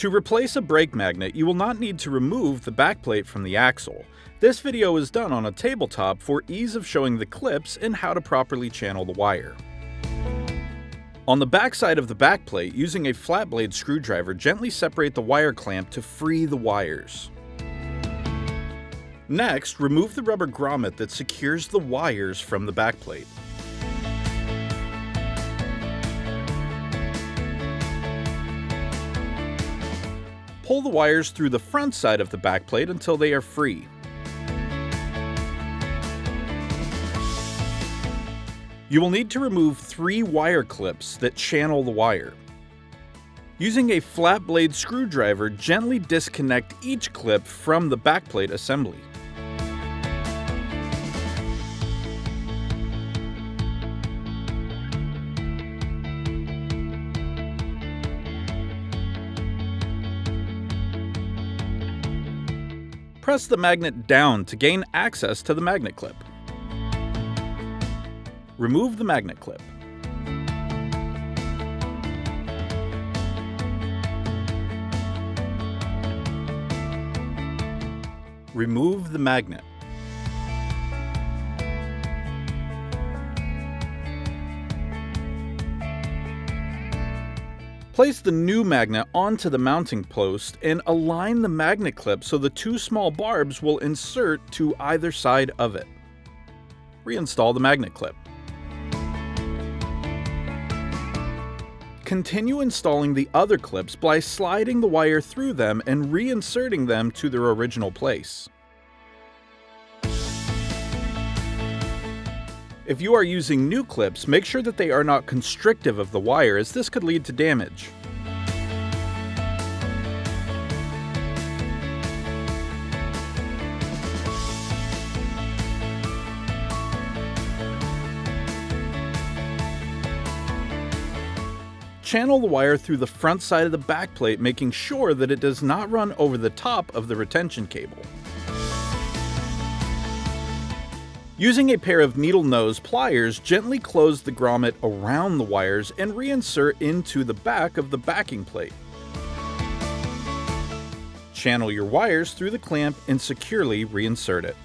To replace a brake magnet, you will not need to remove the backplate from the axle. This video is done on a tabletop for ease of showing the clips and how to properly channel the wire. On the back side of the backplate, using a flat blade screwdriver, gently separate the wire clamp to free the wires. Next, remove the rubber grommet that secures the wires from the backplate. Pull the wires through the front side of the backplate until they are free. You will need to remove 3 wire clips that channel the wire. Using a flat blade screwdriver, gently disconnect each clip from the backplate assembly. Press the magnet down to gain access to the magnet clip. Remove the magnet clip. Remove the magnet. Place the new magnet onto the mounting post and align the magnet clip so the 2 small barbs will insert to either side of it. Reinstall the magnet clip. Continue installing the other clips by sliding the wire through them and reinserting them to their original place. If you are using new clips, make sure that they are not constrictive of the wire, as this could lead to damage. Channel the wire through the front side of the backplate, making sure that it does not run over the top of the retention cable. Using a pair of needle nose pliers, gently close the grommet around the wires and reinsert into the back of the backing plate. Channel your wires through the clamp and securely reinsert it.